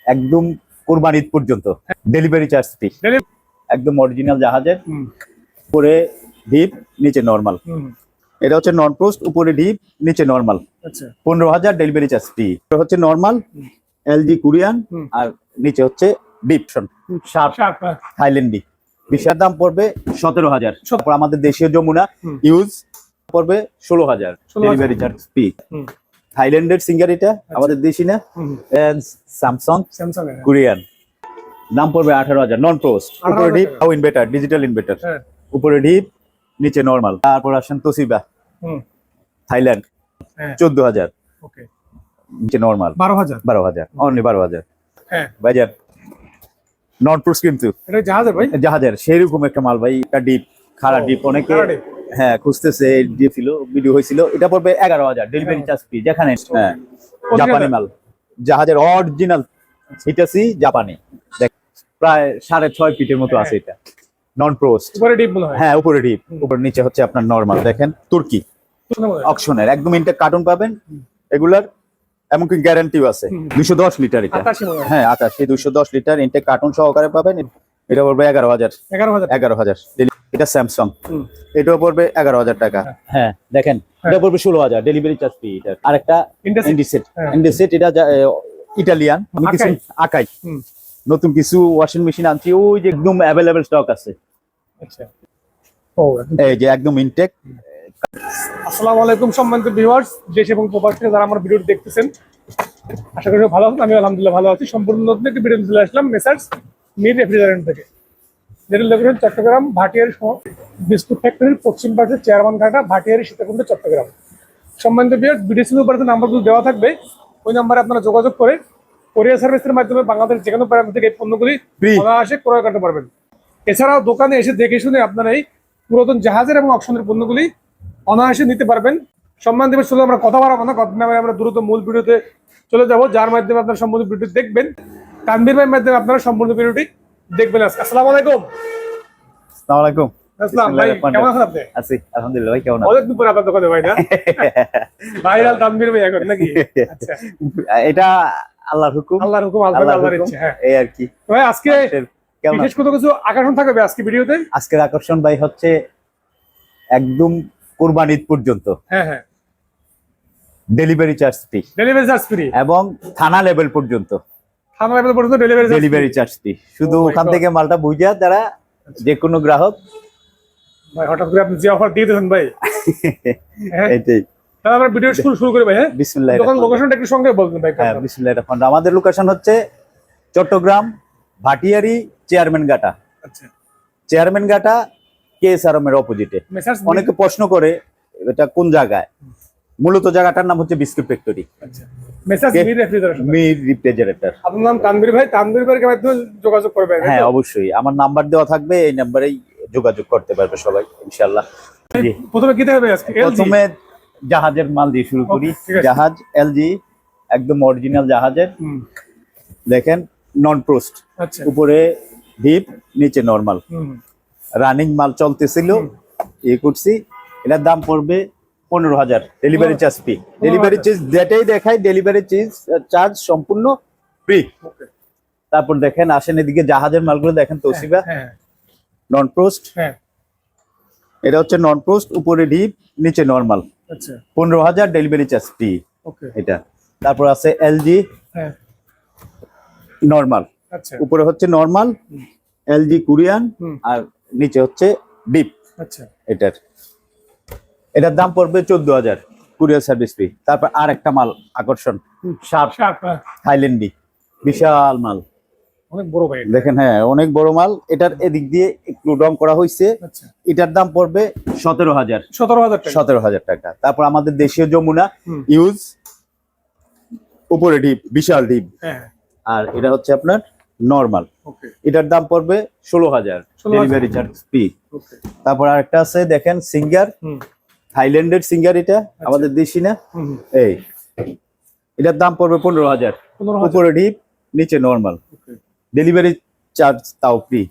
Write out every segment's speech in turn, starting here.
একদম কোরবানি ঈদ পর্যন্ত ডেলিভারি চার্জ ফ্রি। একদম অরিজিনাল জাহাজের, উপরে ডিপ নিচে নরমাল। এটা হচ্ছে নন পোস্ট, উপরে ডিপ নিচে নরমাল। 15,000 delivery charge free. এটা হচ্ছে নরমাল এলজি কোরিয়ান, আর নিচে হচ্ছে ডিপ শার্প থাইল্যান্ডি। বিশার দাম পড়বে 17,000। তারপর আমাদের দেশীয় যমুনা ইউজ পড়বে 16,000 ডেলিভারি চার্জ ফ্রি। থাইল্যান্ডের সিঙ্গার, এটা আমাদের দেশি না, স্যামসাং কোরিয়ান, দাম পড়বে 18,000 নন পোস্ট। উপরে ডিপ ইনভার্টার, ডিজিটাল ইনভার্টার, উপরে ডিপ নিচে নরমাল। তারপর আসেন তোশিবা থাইল্যান্ড 14,000, নিচে নরমাল 12,000 অনলি 12,000। ভাইজান নন পোস্ট, কিন্তু জাহাজের সেরকম একটা মাল ভাই। এটা ডিপ, খাড়া ডিপ, অনেকে হ্যাঁ খুঁজতেছে, দিয়েছিল ভিডিও হয়েছিল। এটা পড়বে 11,000 ডেলিভারি চার্জ ফ্রি। যেখানে হ্যাঁ জাপানি মাল, জাহাজের অরিজিনাল হিটাসি জাপানি, প্রায় 6.5 ফিটের মতো আছে। এটা নন পোস্ট, উপরে ডিপ মনে হয়। হ্যাঁ উপরে ডিপ, উপর নিচে হচ্ছে আপনার নরমাল। দেখেন তুর্কি অকশনের একদম ইনটেক কার্টুন পাবেন এগুলার, এমনকি গ্যারান্টিও আছে। 210 লিটার এটা, হ্যাঁ 88 210 লিটার ইনটেক কার্টুন সহকারে পাবেন। এটা পড়বে 11,000। এটা স্যামসাং, এটাও পড়বে 11,000 টাকা। হ্যাঁ দেখেন এটা পড়বে 16,000 ডেলিভারি চার্জ ফ্রি। এটা আরেকটা ইন্ডিসেট, এটা ইটালিয়ান। আমি কিছু আকাই নতুন কিছু ওয়াশিং মেশিন আনছি, ওই যে একদম অ্যাভেলেবেল স্টক আছে। আচ্ছা ও এই যে একদম ইনটেক। আসসালামু আলাইকুম সম্মানিত ভিউয়ার্স, দেশ এবং প্রবাস থেকে যারা আমার ভিডিও দেখতেছেন, আশা করি ভালো আছেন। আমি আলহামদুলিল্লাহ ভালো আছি। সম্পূর্ণ নতুন একটি ভিডিও চলে আসলাম মেসার্স মির রেফ্রিজারেন্ট থেকে। যেটা লোকেশন চট্টগ্রাম ভাটিয়ারি বিস্কুট ফ্যাক্টরির পশ্চিম পাশে চেয়ারম্যান ঘাটা, ভাটিয়ারি সীতাকুণ্ড, চট্টগ্রাম। সম্মানিত ভিউয়ার্স, ভিডিও স্ক্রিনের উপরে নাম্বারগুলো দেওয়া থাকবে, ওই নাম্বারে আপনারা যোগাযোগ করে কোরিয়ার সার্ভিসের মাধ্যমে বাংলাদেশের যেকোনো প্রান্ত থেকে এই পণ্যগুলি অনায়াসে ক্রয় করতে পারবেন। এছাড়াও দোকানে এসে দেখে শুনে আপনারা এই পুরাতন জাহাজের এবং অকশনের পণ্যগুলি অনায়াসে নিতে পারবেন। সম্মানিত ভিউয়ার্স, চলো আমরা কথা বাড়াবো না, কথা না বলে আমরা দ্রুত মূল ভিডিওতে চলে যাব, যার মাধ্যমে আপনারা সম্পূর্ণ ভিডিও দেখবেন। তানভীর ভাইয়ের মাধ্যমে আপনারা সম্পূর্ণ ভিডিওটি দেখবেন। আসসালামু আলাইকুম। আসসালামু আলাইকুম। আসসালাম ভাই, কেমন আছেন আপনি? আছি আলহামদুলিল্লাহ। ভাই কেমন আছেন? অনেকদিন পরে আপনার দোকানে ভাই না ভাইরাল তানভীর ভাই এখন নাকি? আচ্ছা এটা আল্লাহর হুকুম, আল্লাহর হুকুম, আল্লাহর ইচ্ছা। হ্যাঁ এই আর কি। ভাই আজকে বিশেষ কিছু আকর্ষণ থাকবে আজকে ভিডিওতে। আজকের আকর্ষণ ভাই হচ্ছে একদম কোরবানি ঈদ পর্যন্ত হ্যাঁ ডেলিভারি চার্জ ফ্রি, এবং থানা লেভেল পর্যন্ত ডেলিভারি চার্জ ফ্রি। শুধু ওখান থেকে মালটা বুঝা তারা যে কোনো গ্রাহক। ভাই হঠাৎ করে আপনি যে অফার দিয়ে দিয়েছেন ভাই, এটাই। তাহলে আমরা ভিডিও শুরু করি ভাই। হ্যাঁ বিসমিল্লাহ। দোকান লোকেশনটা একটু সঙ্গে বলবেন ভাই। হ্যাঁ বিসমিল্লাহির রহমানির রহিম। আমাদের লোকেশন হচ্ছে চট্টগ্রাম ভাটিয়ারি চেয়ারম্যান ঘাটা। আচ্ছা চেয়ারম্যান ঘাটা কেএসআরএম এর অপোজিটে। অনেকে প্রশ্ন করে এটা কোন জায়গায়, মূলত জায়গাটার নাম হচ্ছে বিস্কুট ফ্যাক্টরি। আচ্ছা মেসার্স মির রেফ্রিজারেটর। আপনার নাম তানভীর ভাই, তানভীর ভাইয়ের মাধ্যমে যোগাযোগ করবেন। হ্যাঁ অবশ্যই, আমার নাম্বার দেওয়া থাকবে, এই নাম্বারেই যোগাযোগ করতে পারবে সবাই ইনশাআল্লাহ। প্রথমে কি দেবে আজকে? প্রথমে জাহাজের মাল দিয়ে শুরু করি। জাহাজ এলজি একদম অরিজিনাল জাহাজের, দেখেন নন পোস্ট, উপরে ডিপ নিচে নরমাল। রানিং মাল চলতেছিল, এই করছি। এটার দাম পড়বে 15,000 delivery charge free. Delivery charge যেটাই দেখায় ডেলিভারি চার্জ সম্পূর্ণ ফ্রি। তারপর দেখেন আসেন এদিকে জাহাজের মালগুলো দেখেন। তোশিবা নন পোস্ট, এটা হচ্ছে নন পোস্ট, উপরে ডিপ নিচে নরমাল। 15,000 ডেলিভারি চার্জ ফ্রি এটা। তারপর আছে এলজি নরমাল, উপরে হচ্ছে নরমাল এলজি কোরিয়ান, আর নিচে হচ্ছে ডিপ। এটার দাম পড়বে 14,000 কুরিয়ার সার্ভিস ফ্রি। তারপর আর একটা মাল আকর্ষণ, শার্প থাইল্যান্ডি, বিশাল মাল, অনেক বড় ভাই দেখেন। হ্যাঁ অনেক বড় মাল। এটার এদিক দিয়ে একটু রং করা হয়েছে। এটার দাম পড়বে 17,000 টাকা। তারপর আমাদের দেশীয় যমুনা ইউজ, উপরে ডিপ, বিশাল ডিপ, আর এটা হচ্ছে আপনার নরমাল। এটার দাম পড়বে 16,000 ডেলিভারি চার্জ ফ্রি। তারপর আরেকটা আছে দেখেন সিঙ্গার, থাইল্যান্ডের সিঙ্গার, এটা আমাদের দেশি না। এই এটার দাম পড়বে 15,000, উপরে ডিপ নিচে নরমাল, ডেলিভারি চার্জ তাও ফ্রি।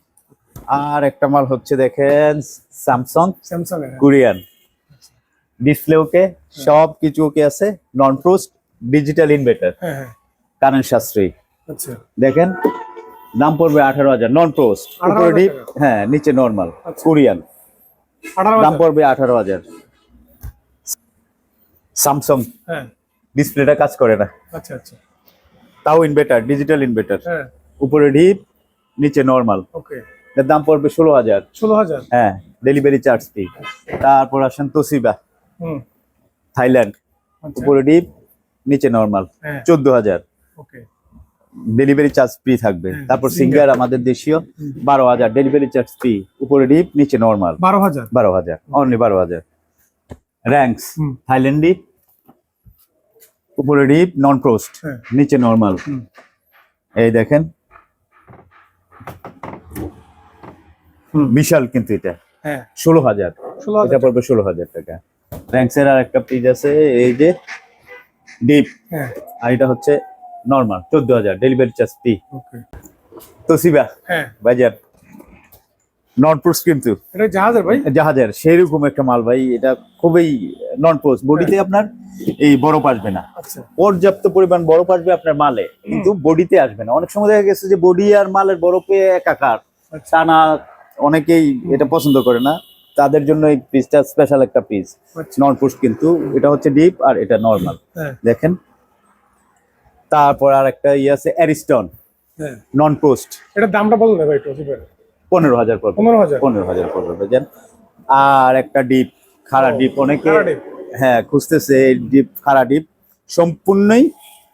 আর একটা মাল হচ্ছে দেখেন স্যামসাং কোরিয়ান, ডিসপ্লে ওকে, সব কিছু ওকে আছে, নন পোস্ট, ডিজিটাল ইনভার্টার, কারেন্ট সাশ্রয়ী, আচ্ছা দেখেন দাম পড়বে 18,000 নন পোস্ট, 18,000 উপরে ডিপ, টাকা। হ্যাঁ নিচে নরমাল আচ্ছা। কোরিয়ান, 18,000 দাম পড়বে 18,000। স্যামসাং হ্যাঁ ডিসপ্লেটা কাজ করে না, আচ্ছা আচ্ছা তাও ইনভার্টার, ডিজিটাল ইনভার্টার, হ্যাঁ উপরে ডিপ নিচে নরমাল, ওকে এর দাম পড়বে 16,000। 16,000 হ্যাঁ ডেলিভারি চার্জ ফ্রি। তারপর আসেন তোশিবা হুম থাইল্যান্ড, আচ্ছা উপরে ডিপ নিচে নরমাল, হ্যাঁ 14,000 ওকে ডেলিভারি চার্জ ফ্রি থাকবে। হ্যাঁ, তারপর সিঙ্গার। সিঙ্গার আমাদের দেশীয় 12,000 ডেলিভারি চার্জ ফ্রি, উপরে ডিপ নিচে নরমাল, 12,000 12,000 অনলি 12,000। র্যাঙ্কস হুম থাইল্যান্ডি, উপরে ডিপ নন পোস্ট, হ্যাঁ নিচে নরমাল। হুম এই দেখেন বিশাল, কিন্তু এটা হ্যাঁ 16,000, 16,000 এটা পড়বে 16,000 টাকা। র্যাঙ্কসের আর একটা পিস আছে এই যে ডিপ, হ্যাঁ আর এটা হচ্ছে নরমাল 14,000 ডেলিভারি চার্জ ফ্রি। ওকে তোশিবা হ্যাঁ বাজার নন পোস্ট, কিন্তু এটা জাহাজের ভাই জাহাজের সেরকম একটা মাল ভাই, এটা খুবই নন পোস্ট, বডিতে আপনার এই বরফ আসবে না, আচ্ছা পর্যাপ্ত পরিমাণ বরফ আসবে আপনার মালে, কিন্তু বডিতে আসবে না। অনেক সময় দেখা গেছে যে বডি আর মালের বরফে একাকার, আচ্ছা টানা, অনেকেই এটা পছন্দ করে না, তাদের জন্য এই পিসটা স্পেশাল একটা পিস আচ্ছা নন পোস্ট, কিন্তু এটা হচ্ছে ডিপ আর এটা নরমাল। হ্যাঁ দেখেন তারপর আর একটা ইয়ে আছে অ্যারিস্টন হ্যাঁ নন পোস্ট, এটার দামটা বলুন না ভাই একটু অসিফের 15,000 পড়বে, 15,000 15,000 পড়বে বুঝছেন। আর একটা ডিপ খাড়া ও, ডিপ, অনেকে খাড়া ডিপ। হ্যাঁ খুঁজতেছে এই ডিপ, খাড়া ডিপ সম্পূর্ণই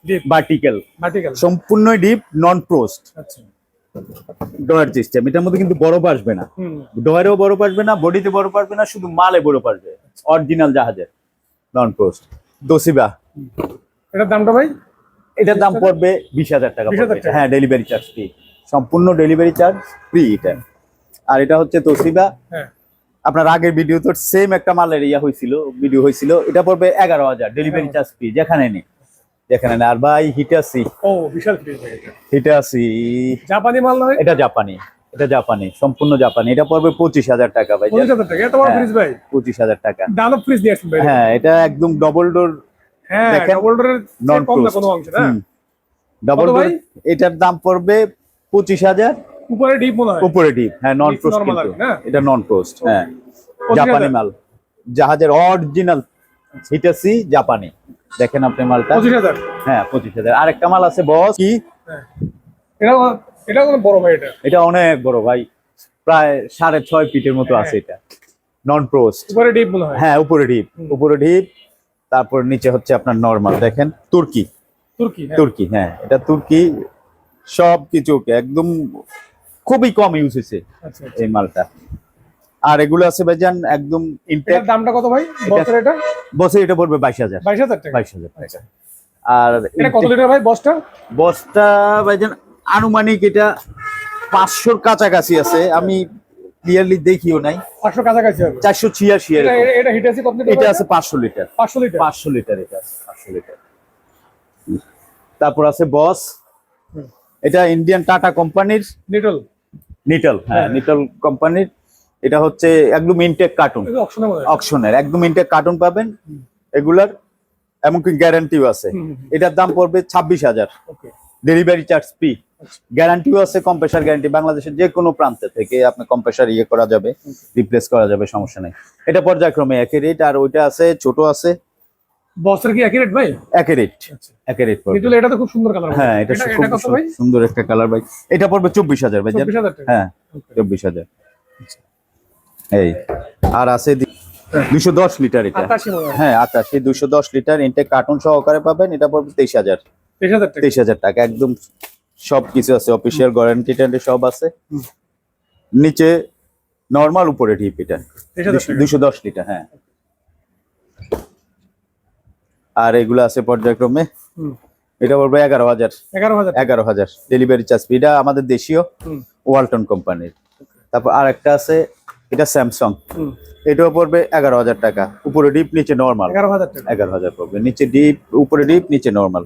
ডিপ ভার্টিক্যাল, ভার্টিক্যাল সম্পূর্ণই ডিপ নন পোস্ট আচ্ছা ডয়ার সিস্টেম। এটার মধ্যে কিন্তু বরফ আসবে না, হুম ডয়ারেও বরফ আসবে না, বডিতে বরফ আসবে না, শুধু মালে বরফ আসবে, অরিজিনাল জাহাজের নন পোস্ট। তোশিবা এটার দামটা ভাই এটার দাম পড়বে 20,000 টাকা 20,000 পড়বে। টাকা। হ্যাঁ ডেলিভারি চার্জ ফ্রি, সম্পূর্ণ ডেলিভারি চার্জ ফ্রি এটা। আর এটা হচ্ছে তোশিবা, হ্যাঁ আপনার আগের ভিডিও তো সেম একটা মালের ইয়া হয়েছিল, ভিডিও হয়েছিল, এটা পড়বে 11,000 ডেলিভারি চার্জ ফ্রি, যেখানে নেই যেখানে নেই। আর ভাই হিটাসি, ও বিশাল ফ্রিজ ভাই এটা হিটাসি জাপানি মাল না ভাই এটা জাপানি, এটা জাপানি, সম্পূর্ণ জাপানি, এটা পড়বে 25,000 টাকা ভাই, 25,000 টাকা এত বড় হ্যাঁ। ফ্রিজ ভাই 25,000 টাকা। ডানলপ ফ্রিজ দিয়ে আসছেন ভাই হ্যাঁ এটা একদম ডবল ডোর, হ্যাঁ দেখেন, ডবল ডোরের নন কম না পোস্ট, কোনো অংশে না ডবল কত ডোর, ভাই? এটার দাম পড়বে 25,000, উপরে ডিপ মনে হয় উপরে ডিপ, হ্যাঁ নন নিচে পোস্ট, normal কিন্তু আর কি, না? এটা নন পোস্ট, হ্যাঁ 25,000 জাপানি মাল, জাহাজের অরিজিনাল হিটাসি জাপানি। দেখেন আপনি মালটা, 25,000 হ্যাঁ 25,000। আরেকটা মাল আছে বস কি, হ্যাঁ এটা এটা কোনো বড় ভাই এটা এটা অনেক বড় ভাই, প্রায় 6.5 ফিটের মতো হ্যাঁ। আছে, এটা নন পোস্ট, উপরে ডিপ মনে হয় হ্যাঁ উপরে ডিপ, উপরে ডিপ, তারপর নিচে হচ্ছে আপনার নরমাল। দেখেন তুর্কি, তুর্কি হ্যাঁ তুর্কি, হ্যাঁ এটা তুর্কি, সব কিছু একদম খুবই কম ইউজ হয়েছে আচ্ছা এই মালটা। আর এগুলো আছে ভাইজান একদম ইনটেক, এটার দামটা কত ভাই বক্সের এটা বসে এটা পড়বে 22,000, 22,000 টাকা 22,000 টাকা। আর এটা কত লিটার ভাই বক্সটা বসটা ভাইজান আনুমানিক এটা 500-র কাছাকাছি আছে, আমি ক্লিয়ারলি দেখিও নাই, 500 কাছাকাছি হবে 486 এটা এরকম। এটা হিট আছে কত লিটার এটা আছে 500 লিটার, 500 লিটার 500 লিটার, এটা আছে 500 লিটার। তারপর আছে বস, হুম। এটা ইন্ডিয়ান টাটা কোম্পানির লিটল নিটল, হ্যাঁ নিটল কোম্পানির, এটা হচ্ছে একদম ইনটেক কার্টুন, এটা অপশনে মনে হয় অকশনের একদম ইনটেক কার্টুন পাবেন এগুলার, এমনকি গ্যারান্টিও আছে। হুম, হুম, এটার দাম পড়বে 26,000 ওকে ডেলিভারি চার্জ ফ্রি, আচ্ছা গ্যারান্টিও আছে, কম্প্রেসার গ্যারান্টি, বাংলাদেশের যে কোনো প্রান্ত থেকে আপনি কম্প্রেসার ইয়ে করা যাবে, রিপ্লেস করা যাবে, সমস্যা নেই। এটা পর্যায়ক্রমে একই রেট, আর ওইটা আছে ছোট আছে বক্সের কি একই রেট ভাই একই রেট, আচ্ছা একই রেট পড়বে। লিটল এটা তো খুব সুন্দর কালার হ্যাঁ এটা খুব কত ভাই সুন্দর একটা কালার ভাই, এটা পড়বে 24,000 ভাই, 24,000 টাকা হ্যাঁ 24,000। এই আর আছে 210 লিটার, এটা 88 মনে হয় হ্যাঁ 88 210 লিটার ইনটেক কার্টুন সহকারে পাবেন, এটা পড়বে 23,000, 23,000 টাকা 23,000 টাকা, একদম সবকিছু আছে, অফিসিয়াল গ্যারান্টি ট্যারান্টি সব আছে। হুম। নিচে নরমাল, উপরে ডিপ, এটা 23,000 টাকা 210 লিটার, হ্যাঁ। আর এগুলো আছে পর্যায়ক্রমে, হুম এটা পড়বে 11,000, 11,000 11,000 ডেলিভারি চার্জ, এটা আমাদের দেশীয় হুম ওয়ালটন কোম্পানির। তারপর আর একটা আছে, এটা স্যামসাং, হুম এটাও পড়বে 11,000 টাকা, উপরে ডিপ নিচে নরমাল, 11,000 টাকা 11,000 পড়বে, নিচে ডিপ, উপরে ডিপ, নিচে নরমাল,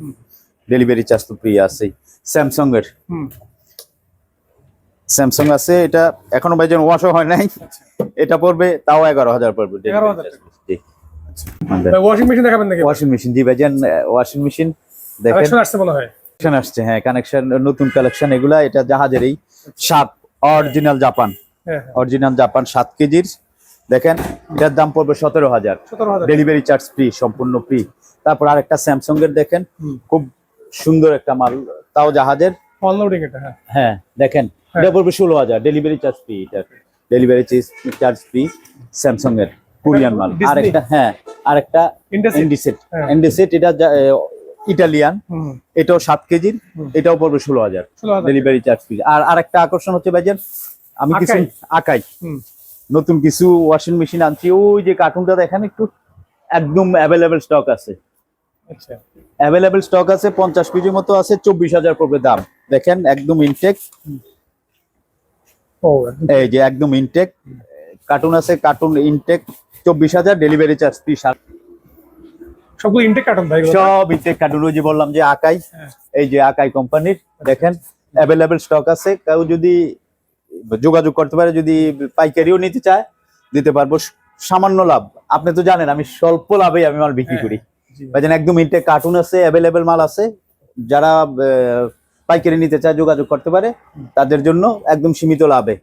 ডেলিভারি চার্জ তো ফ্রি আছেই। স্যামসাং এর, হুম স্যামসাং আছে, এটা এখনো ভাইজান ওয়াশও হয় নাই, এটা পড়বে তাও 11,000 পড়বে, 11,000 টাকা। জি। ভাই ওয়াশিং মেশিন দেখাবেন নাকি ওয়াশিং মেশিন, জি ভাইজান ওয়াশিং মেশিন দেখেন, কালেকশন আসছে মনে হয় কানেকশন আসছে, হ্যাঁ কানেকশন নতুন কালেকশন এগুলা। এটা জাহাজেরই 7 অরিজিনাল জাপান, হ্যাঁ অরিজিনাল জাপান 7 কেজির। দেখেন এটার দাম পড়বে 17,000, 17,000 ডেলিভারি চার্জ ফ্রি, সম্পূর্ণ ফ্রি। তারপর আরেকটা স্যামসাং এর দেখেন, খুব সুন্দর একটা মাল, তাও জাহাজের। অনলোডিং এটা। হ্যাঁ হ্যাঁ দেখেন এটা পড়বে 16,000, ডেলিভারি চার্জ ফ্রি। এটা ডেলিভারি চার্জ ফ্রি, স্যামসাং এর কোরিয়ান মাল। Disney? আরেকটা, হ্যাঁ আরেকটা Indesit? ইন্ডিসেট, হ্যাঁ। ইন্ডিসেট এটা ইটালিয়ান, এটাও 7 কেজির, এটাও পড়বে 16,000, 16,000 ডেলিভারি চার্জ ফ্রি। আর আরেকটা আকর্ষণ হচ্ছে ভাইজান, আমি কিছু আকাই? আকাই হুম নতুন কিছু ওয়াশিং মেশিন আনছি। ওই যে কার্টুনটা দেখেন একটু, একদম অ্যাভেলেবেল স্টক আছে, আচ্ছা অ্যাভেলেবেল স্টক আছে, 50 পিসের মতো আছে, 24,000 পড়বে দাম। দেখেন একদম ইনটেক, ও এই যে একদম ইনটেক কার্টুন আছে, carton intake 24,000, delivery charge free. সবগুলো ইনটেক কার্টন ভাই এগুলো? সব ইনটেক কার্টুন, ওই যে বললাম যে আকাই, এই যে আকাই কোম্পানির। দেখেন অ্যাভেলেবেল স্টক আছে, কেউ যদি যোগাযোগ করতে পারে, যদি পাইকারিও নিতে চায় দিতে পারবো, সামান্য লাভ। আপনি তো জানেন আমি স্বল্প লাভে আমি মাল বিক্রি করি। জি। ভাইজান একদম ইনটেক কার্টুন আছে, অ্যাভেলেবেল মাল আছে। যারা পাইকারি নিতে চায় যোগাযোগ করতে পারে, তাদের জন্য একদম সীমিত লাভে।